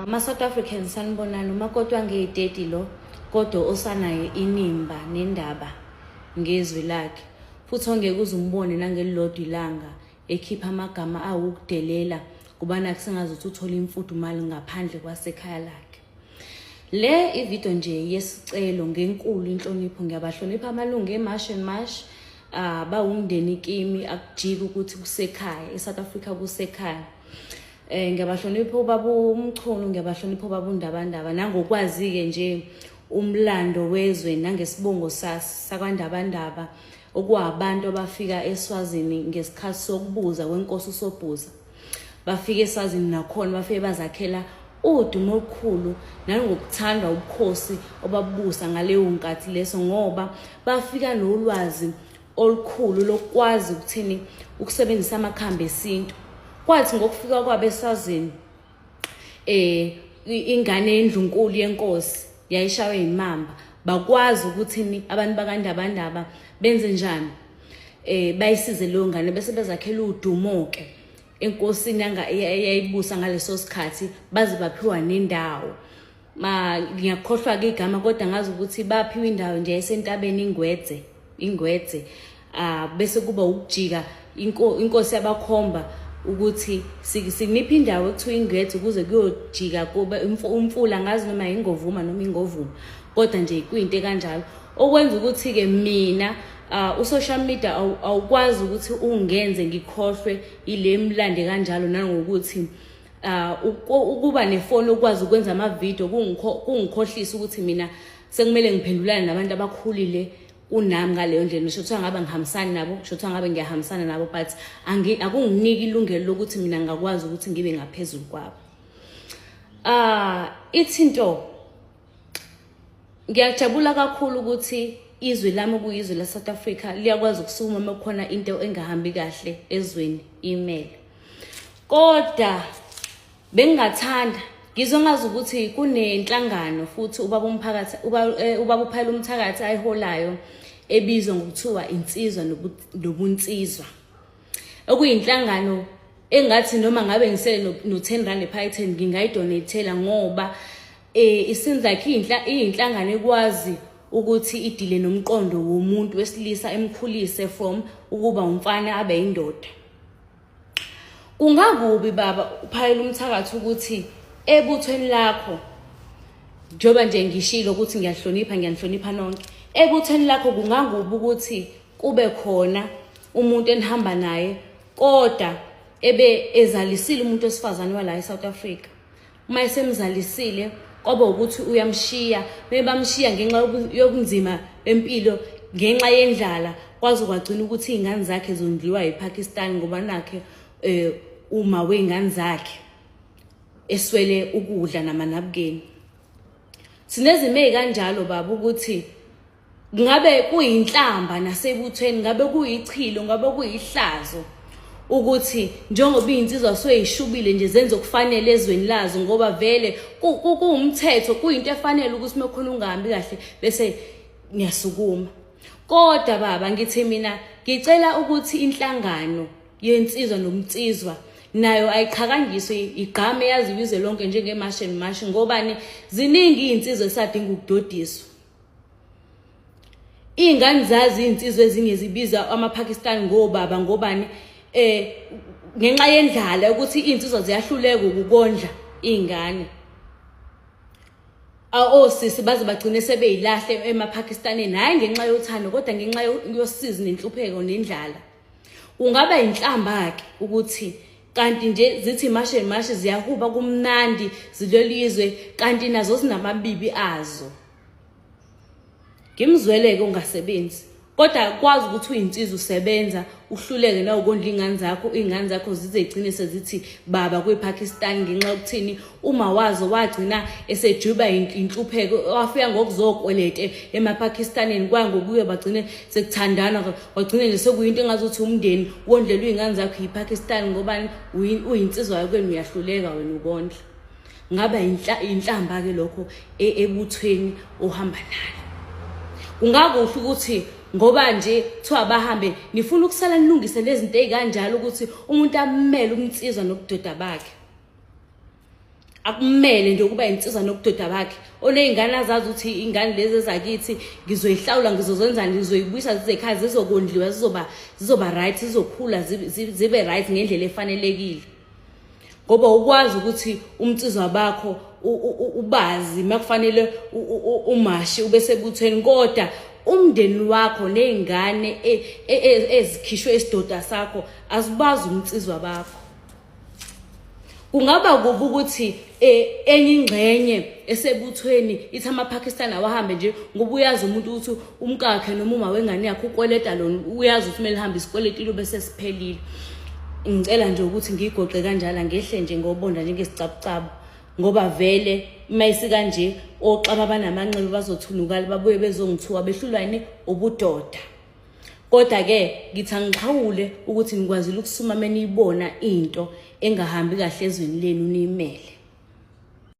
Ma-South Africans sanibonani umakoti wange-30 lo kodwa osanayo inimba nendaba ngezwi lakhe futhi ongeke uzumbone nangelilodwa ilanga ekhipha amagama awukudelela kubana kusengazuthi uthola imfudumalo ngaphandle kwasekhaya lakhe. Le ivideo nje yesicelo ngenkulu inhlonipho ngiyabahlonipha amalungu eMarsh and Marsh bawumndeni kimi akujika ukuthi kusekhaya eSouth Africa kusekhaya. Ngiyabahlonipha ubaba uMchunu, ngiyabahlonipha ubaba uNdabandaba nangokwazi ke nje umlando wezwe nangesibongo sakwaNdabandaba okwabantu abafika eSwazini ngesikhathi sokubuza kwenkosi uSobhuza. Bafika eSwazini nakhona bafike bazakhela udumo olukhulu nangokuthanda ubukhosi obabusa ngaleyo nkathi leso ngoba bafika nolwazi olukhulu lokwazi ukuthini ukusebenzisa amakhambi esintu. Kwathi ngokufika kwabe eSwazini ingane yendlunkulu yenkosi yayishawe imamba bakwazi ukuthi abantu bakaNdabandaba benze njani bayisize leyo ngane bese bezakhela udumo ke enkosini yayibusa ngaleso sikhathi baze baphiwa nendawo. Ngiyakhohlwa ke igama kodwa ngazi ukuthi baphiwa indawo nje esentabeni ingwedze bese kuba ukujika inkosi yabakhomba ukuthi sikunipha indawo ekuthiwa ingwedze ukuze kuyojika kuba umfula ngazi noma ingovuma noma ingovuma kodwa nje kuyinto kanjalo okwenza ukuthi ke mina social media awukwazi ukuthi ungenze ngikhohlwe ile mlande kanjalo nangokuthi ukuba nefoni ukwazi ukwenza ama video kungikhohlisa ukuthi mina sekumele ngiphendulane nabantu abakhulile unami ngaleyo ndlela ngisho ukuthi ngabe ngihambisana nabo ngisho ukuthi ngabe ngiyahambisana nabo but akunginiki ilungelo lokuthi mina ngakwazi ukuthi ngibe ngaphezulu kwabo. Ithinto ngiyajabula kakhulu ukuthi izwe lami kuyizwe la South Africa liyakwazi ukusukuma mekukhona into engahambi kahle ezweni imele. Kodwa bengingathanda ngizongazi ukuthi kunenhlangano futhi ubaba umphakathi ubaba uphayela umthakathi ayiholayo ebizwa ngokuthiwa insizwa nobunsizwa. Okuyinhlangano engathi noma ngabe ngisele no 10 rand ephaketheni ngingayidonatela ngoba it seems like iyinhlangano ekwazi ukuthi idile nomqondo womuntu wesilisa emkhulise from ukuba umfana abe indoda. Kungakubi baba uphayela umthakathi ukuthi ebuthweni lakho njoba nje ngishilo ukuthi ngiyahlonipha nonke ebuthweni lakho kungakubi ukuthi kube khona umuntu enihamba naye kodwa ebe ezalisile umuntu osifazane wala eSouth Africa. Uma esemzalisile kwaba ukuthi uyamshiya bebamshiya ngenxa yokunzima empilo ngenxa yendlala kwazi kwagcina ukuthi izingane zakhe zondliwa ePakistan ngoba nakhe uma wengane zakhe eswele ukudla namanabukeni. Sinezime kanjalo baba ukuthi ngabe kuyinhlamba nasebuthweni ngabe kuyichilo ngabe kuyihlazo ukuthi njengoba insizwa soyishubile nje zenze okufanele ezweni lazo ngoba vele kuumthetho kuyinto efanele ukuthi mekhona ungahambi kahle bese ngiyasukuma. Kodwa baba ngithi mina ngicela ukuthi inhlangano yensizwa nomtsizwa nayo ayiqhakangiswe igqame yazi izwe lonke njengeMarsh and Marsh ngobani ziningi insizwe esadinga ukudodiswa. Ingane zazi insizwe ezinye zibiza amaPakistan ngobaba ngobani ngenxa yendlala ukuthi insizwa ziyahluleka ukukondla izingane. Osisi baze bagcine sebeyilahle emaPakistaneni hayi ngenxa yothando kodwa ngenxa yosizi nenhlupheko nendlala. Kungaba inhlamba ke ukuthi kanti nje zithi Marsh and Marsh ziyahuba kumnandi zilolizwe kanti nazo sinamabibi azo. Ngimzweleke ungasebenzi kodwa kwazi ukuthi uyinsizwa usebenza uhluleke na ukondla ingane zakho zizegcine sezithi baba kwePakistan ngenxa yokuthini uma wazo wagcina esejuba inhlupheko wafika ngokuzokwelete emaPakistaneni kwangokuye bagcine sekuthandana wagcine nje sekuyinto engazuthi umndeni wondlelwe izingane zakho ePakistan ngoba uyinsizwa yakwenu uyahluleka wena ukondla. Ngaba inhlamba ke lokho ebuthweni ohamba nalo. Kungakuhle ukuthi ngoba nje kuthiwa bahambe nifuna ukusala nilungise lezinto ezikanjalo ukuthi umuntu amele umtsizwa nobudoda bakhe. akumele nje ukuba insizwa nobudoda bakhe. Oney'ngane azazi ukuthi iy'ngane lezi ezakithi ngizoyihlawula, ngizozenzani, ngizoyibuyisa zizekhaya, zizokondliwa, zizoba right, zizokhula zibe right ngendlela efanelekile. Ngoba ukwazi ukuthi umnsizwa bakho ubazi makufanele umashi ube sebuthweni, kodwa umndeni wakho ney'ngane ezikhishwe isidoda sakho azibazi umnsizwa bakho. Kungaba kubi ukuthi enye ingxenye esebuthweni ithi amaPakistan awahambe nje ngoba uyazi umuntu ukuthi umkakhe noma uma wengane yakhe ukweleta lona, uyazi ukuthi kumele hambe isikweletile bese siphelile. Ngicela nje ukuthi ngigoqe kanjalo, ngehle nje ngobonda njengesicabucabu, ngoba vele mayisi kanje oxaba abanamanxeba bazothunukala babuye bezongithuka behlulwa yini ubudoda. Kodwa ke ngithi angiqhawule ukuthi ngikwazile ukusuma meniyibona into engahambi kahle ezweni lenu niyimele.